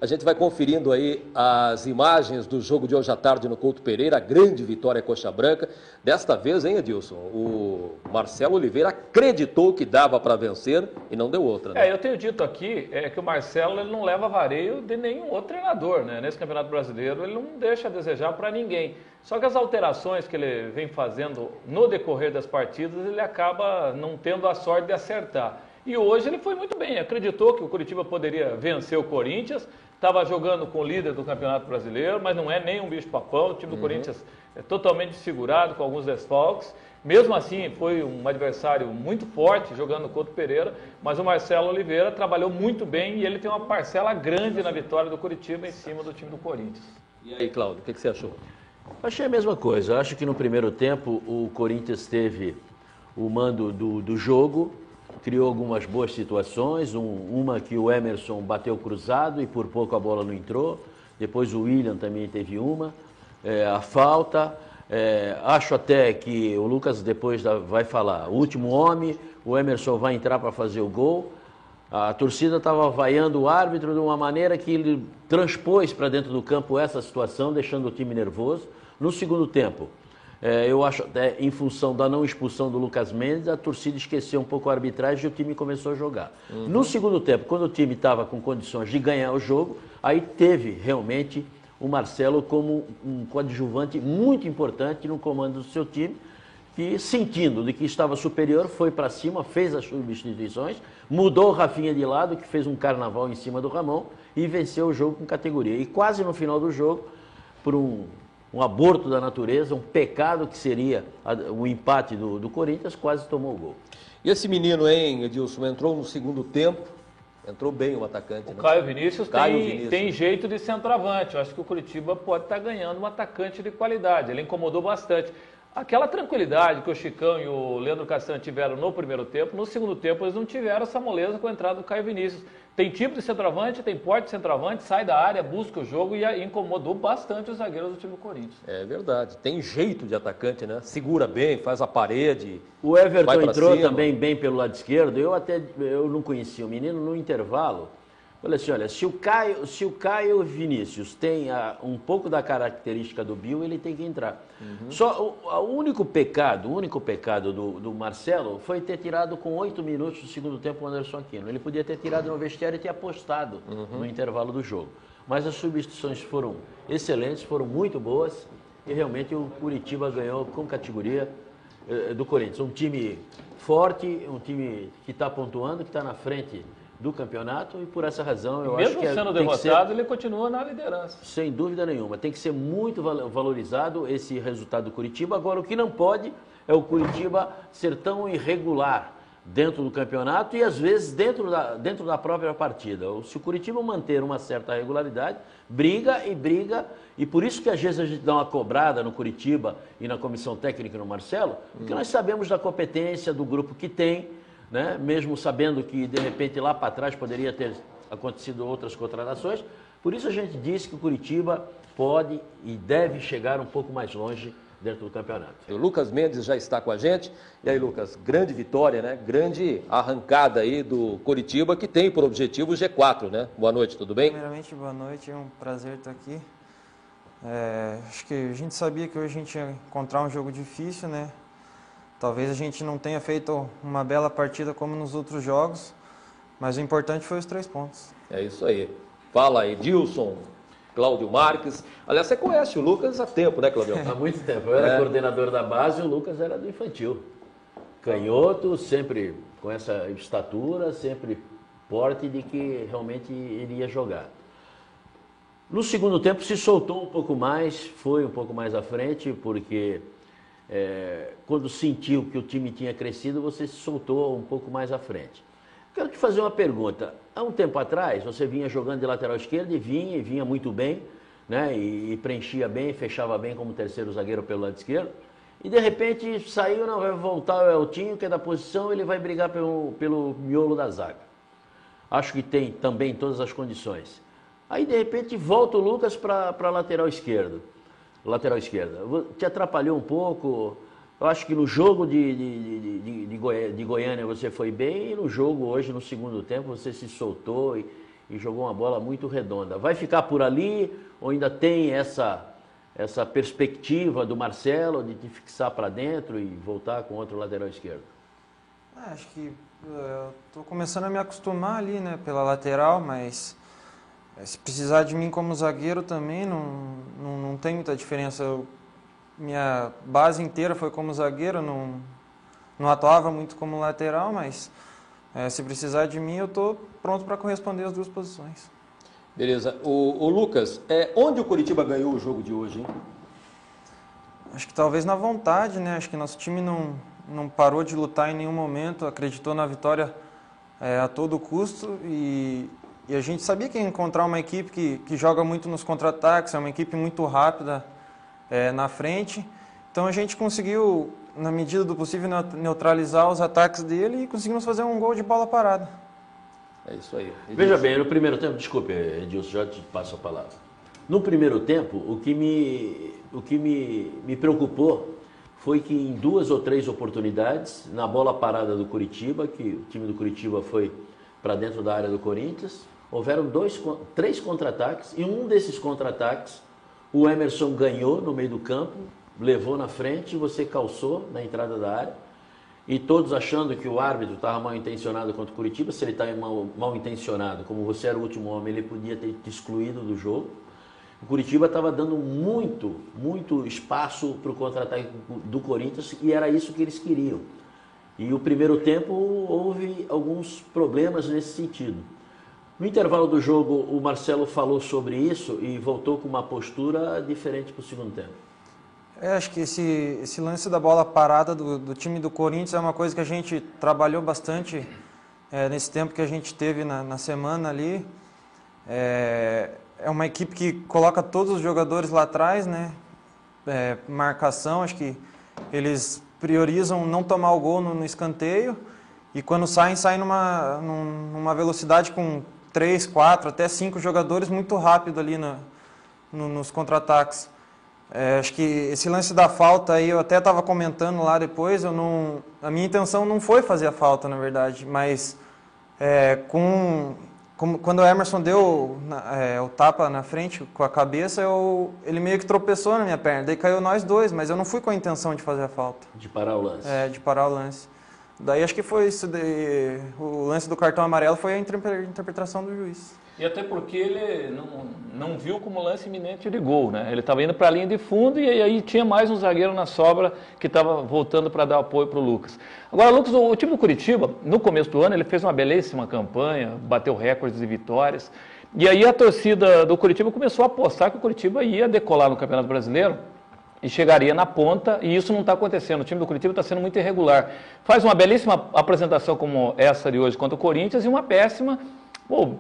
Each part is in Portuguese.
A gente vai conferindo aí as imagens do jogo de hoje à tarde no Couto Pereira, a grande vitória Coxa Branca. Desta vez, hein, Edilson? O Marcelo Oliveira acreditou que dava para vencer e não deu outra, né? Eu tenho dito aqui que o Marcelo ele não leva vareio de nenhum outro treinador, né? Nesse Campeonato Brasileiro ele não deixa a desejar para ninguém. Só que as alterações que ele vem fazendo no decorrer das partidas, ele acaba não tendo a sorte de acertar. E hoje ele foi muito bem, acreditou que o Curitiba poderia vencer o Corinthians, estava jogando com o líder do Campeonato Brasileiro, mas não é nem um bicho-papão, o time do Corinthians é totalmente segurado, com alguns desfalques. Mesmo assim, foi um adversário muito forte jogando no Couto Pereira, mas o Marcelo Oliveira trabalhou muito bem e ele tem uma parcela grande na vitória do Curitiba em cima do time do Corinthians. E aí, Cláudio, o que você achou? Achei a mesma coisa. Eu acho que no primeiro tempo o Corinthians teve o mando do jogo, criou algumas boas situações, uma que o Emerson bateu cruzado e por pouco a bola não entrou, depois o William também teve uma, a falta, acho até que o Lucas depois vai falar, o último homem, o Emerson vai entrar para fazer o gol, a torcida estava vaiando o árbitro de uma maneira que ele transpôs para dentro do campo essa situação, deixando o time nervoso. No segundo tempo, eu acho até em função da não expulsão do Lucas Mendes, a torcida esqueceu um pouco a arbitragem e o time começou a jogar. No segundo tempo, quando o time estava com condições de ganhar o jogo, aí teve realmente o Marcelo como um coadjuvante muito importante no comando do seu time, que sentindo de que estava superior, foi para cima, fez as substituições, mudou o Rafinha de lado, que fez um carnaval em cima do Ramon e venceu o jogo com categoria. E quase no final do jogo, por um aborto da natureza, um pecado que seria o empate do Corinthians, quase tomou o gol. E esse menino, hein, Edilson, entrou no segundo tempo, entrou bem o atacante. O Caio Vinícius tem jeito de centroavante. Eu acho que o Curitiba pode estar ganhando um atacante de qualidade. Ele incomodou bastante. Aquela tranquilidade que o Chicão e o Leandro Castan tiveram no primeiro tempo, no segundo tempo eles não tiveram essa moleza com a entrada do Caio Vinícius. Tem tipo de centroavante, tem porte de centroavante, sai da área, busca o jogo e incomodou bastante os zagueiros do time do Corinthians. É verdade, tem jeito de atacante, né? Segura bem, faz a parede. O Everton entrou também bem pelo lado esquerdo. Eu não conhecia o menino no intervalo. Falei assim, olha, se o Caio Vinícius tem um pouco da característica do Bill, ele tem que entrar. Só o único pecado do Marcelo foi ter tirado com 8 minutos do segundo tempo o Anderson Aquino. Ele podia ter tirado no vestiário e ter apostado no intervalo do jogo. Mas as substituições foram excelentes, foram muito boas e realmente o Curitiba ganhou com categoria do Corinthians. Um time forte, um time que está pontuando, que está na frente do campeonato e por essa razão eu acho que mesmo sendo derrotado, ele continua na liderança. Sem dúvida nenhuma. Tem que ser muito valorizado esse resultado do Curitiba. Agora, o que não pode é o Curitiba ser tão irregular dentro do campeonato e às vezes dentro da própria partida. Se o Curitiba manter uma certa regularidade, briga e por isso que às vezes a gente dá uma cobrada no Curitiba e na comissão técnica no Marcelo, porque nós sabemos da competência do grupo que tem, né? Mesmo sabendo que de repente lá para trás poderia ter acontecido outras contratações, por isso a gente diz que o Curitiba pode e deve chegar um pouco mais longe dentro do campeonato. O Lucas Mendes já está com a gente. E aí, Lucas, grande vitória, né? Grande arrancada aí do Coritiba, que tem por objetivo o G4, né? Boa noite, tudo bem? Primeiramente, boa noite, é um prazer estar aqui. Acho que a gente sabia que hoje a gente ia encontrar um jogo difícil, né? Talvez a gente não tenha feito uma bela partida como nos outros jogos, mas o importante foi os 3 pontos. É isso aí. Fala, Edilson, Cláudio Marques. Aliás, você conhece o Lucas há tempo, né, Cláudio? Há muito tempo. Eu era coordenador da base e o Lucas era do infantil. Canhoto, sempre com essa estatura, sempre porte de que realmente iria jogar. No segundo tempo se soltou um pouco mais, foi um pouco mais à frente, porque quando sentiu que o time tinha crescido, você se soltou um pouco mais à frente. Quero te fazer uma pergunta. Há um tempo atrás, você vinha jogando de lateral esquerdo e vinha muito bem, né? E preenchia bem, fechava bem como terceiro zagueiro pelo lado esquerdo. E de repente saiu, não vai voltar o Eltinho, que é da posição, ele vai brigar pelo miolo da zaga. Acho que tem também todas as condições. Aí de repente volta o Lucas para lateral esquerda. Te atrapalhou um pouco. Eu acho que no jogo de Goiânia você foi bem e no jogo hoje, no segundo tempo, você se soltou e jogou uma bola muito redonda. Vai ficar por ali ou ainda tem essa perspectiva do Marcelo de fixar para dentro e voltar com outro lateral esquerdo? Acho que estou começando a me acostumar ali, né, pela lateral, mas se precisar de mim como zagueiro também não tem muita diferença. Minha base inteira foi como zagueiro, não atuava muito como lateral, mas se precisar de mim eu estou pronto para corresponder às duas posições. Beleza. O Lucas, onde o Coritiba ganhou o jogo de hoje, hein? Acho que talvez na vontade, né? Acho que nosso time não parou de lutar em nenhum momento, acreditou na vitória a todo custo e a gente sabia que ia encontrar uma equipe que joga muito nos contra-ataques, é uma equipe muito rápida na frente. Então a gente conseguiu, na medida do possível, neutralizar os ataques dele e conseguimos fazer um gol de bola parada. É isso aí. Veja bem, no primeiro tempo, desculpe, Edilson, já te passo a palavra. No primeiro tempo, o que me preocupou foi que em 2 ou 3 oportunidades, na bola parada do Coritiba, que o time do Coritiba foi para dentro da área do Corinthians, houveram 3 contra-ataques, e um desses contra-ataques o Emerson ganhou no meio do campo, levou na frente, você calçou na entrada da área, e todos achando que o árbitro estava mal intencionado contra o Coritiba. Se ele está mal intencionado, como você era o último homem, ele podia ter te excluído do jogo. O Coritiba estava dando muito espaço para o contra-ataque do Corinthians, e era isso que eles queriam. E o primeiro tempo houve alguns problemas nesse sentido. No intervalo do jogo, o Marcelo falou sobre isso e voltou com uma postura diferente para o segundo tempo. Acho que esse lance da bola parada do time do Corinthians é uma coisa que a gente trabalhou bastante nesse tempo que a gente teve na semana ali. É uma equipe que coloca todos os jogadores lá atrás, né? Marcação, acho que eles priorizam não tomar o gol no escanteio, e quando saem numa velocidade com 3, 4, até 5 jogadores muito rápido ali nos contra-ataques. Acho que esse lance da falta aí, eu até estava comentando lá depois, a minha intenção não foi fazer a falta, na verdade, mas quando o Emerson deu o tapa na frente com a cabeça, ele meio que tropeçou na minha perna, daí caiu nós dois, mas eu não fui com a intenção de fazer a falta. De parar o lance. De parar o lance. Daí acho que foi isso, o lance do cartão amarelo foi a interpretação do juiz. E até porque ele não viu como lance iminente de gol, né? Ele estava indo para a linha de fundo e aí tinha mais um zagueiro na sobra que estava voltando para dar apoio para o Lucas. Agora, Lucas, o time do Coritiba, no começo do ano, ele fez uma belíssima campanha, bateu recordes de vitórias. E aí a torcida do Coritiba começou a apostar que o Coritiba ia decolar no Campeonato Brasileiro e chegaria na ponta, e isso não está acontecendo. O time do Coritiba está sendo muito irregular. Faz uma belíssima apresentação como essa de hoje contra o Corinthians e uma péssima,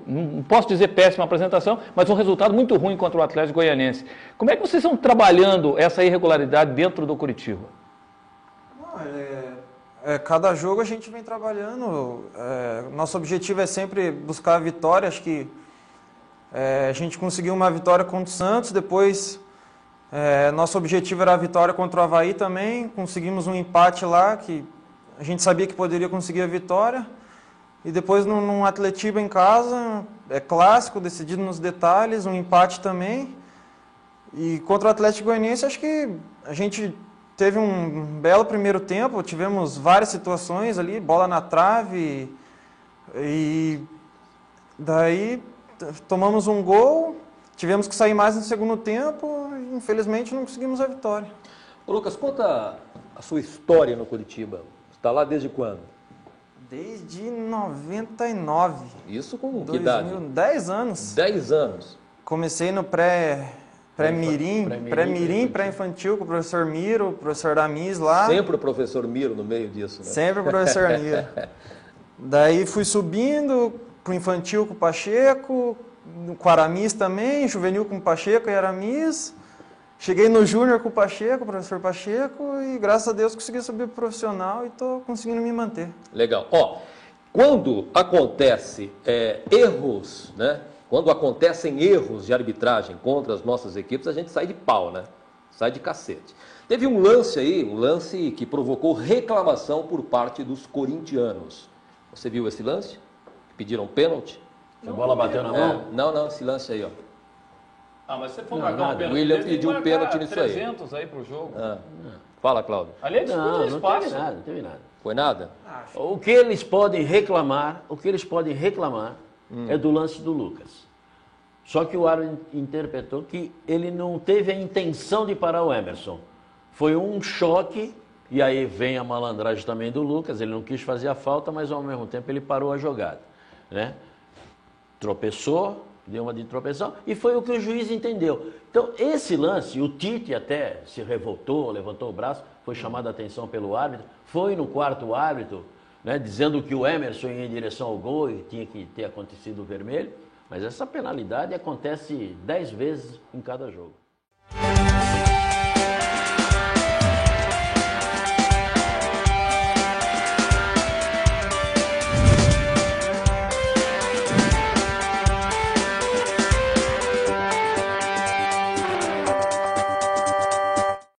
não posso dizer péssima apresentação, mas um resultado muito ruim contra o Atlético Goianiense. Como é que vocês estão trabalhando essa irregularidade dentro do Coritiba? Cada jogo a gente vem trabalhando. Nosso objetivo é sempre buscar a vitória. Acho que a gente conseguiu uma vitória contra o Santos, depois nosso objetivo era a vitória contra o Avaí também. Conseguimos um empate lá, que a gente sabia que poderia conseguir a vitória. E depois num Atletiba em casa, clássico, decidido nos detalhes, um empate também. E contra o Atlético Goianiense, acho que a gente teve um belo primeiro tempo, tivemos várias situações ali, bola na trave, e daí tomamos um gol, tivemos que sair mais no segundo tempo, e infelizmente não conseguimos a vitória. Ô Lucas, conta a sua história no Coritiba. Você está lá desde quando? Desde 99. Isso com que idade? 10 anos. 10 anos. Comecei no pré-mirim, pré-infantil, com o professor Miro, o professor Damis lá. Sempre o professor Miro no meio disso, né? Sempre o professor Miro. Daí fui subindo pro infantil com o Pacheco, com o Aramis também, juvenil com o Pacheco e Aramis. Cheguei no júnior com o Pacheco, o professor Pacheco, e graças a Deus consegui subir pro profissional e estou conseguindo me manter. Legal. Quando acontece erros, né? Quando acontecem erros de arbitragem contra as nossas equipes, a gente sai de pau, né? Sai de cacete. Teve um lance que provocou reclamação por parte dos corintianos. Você viu esse lance? Pediram pênalti? A bola bateu na mão? Não, esse lance aí, ó. Ah, mas se você for Não, marcar nada. um pênalti, William tem que pediu um marcar pênalti nisso aí. 300 aí pro jogo. Fala, Cláudio. Ali é disputa de Não espaço. teve nada, não teve nada. Foi nada? O que eles podem reclamar, é do lance do Lucas. Só que o árbitro interpretou que ele não teve a intenção de parar o Emerson. Foi um choque, e aí vem a malandragem também do Lucas, ele não quis fazer a falta, mas ao mesmo tempo ele parou a jogada, né? Tropeçou, deu uma de tropeção, e foi o que o juiz entendeu. Então, esse lance, o Tite até se revoltou, levantou o braço, foi chamado a atenção pelo árbitro, foi no quarto árbitro, né, dizendo que o Emerson ia em direção ao gol e tinha que ter acontecido o vermelho, mas essa penalidade acontece 10 vezes em cada jogo.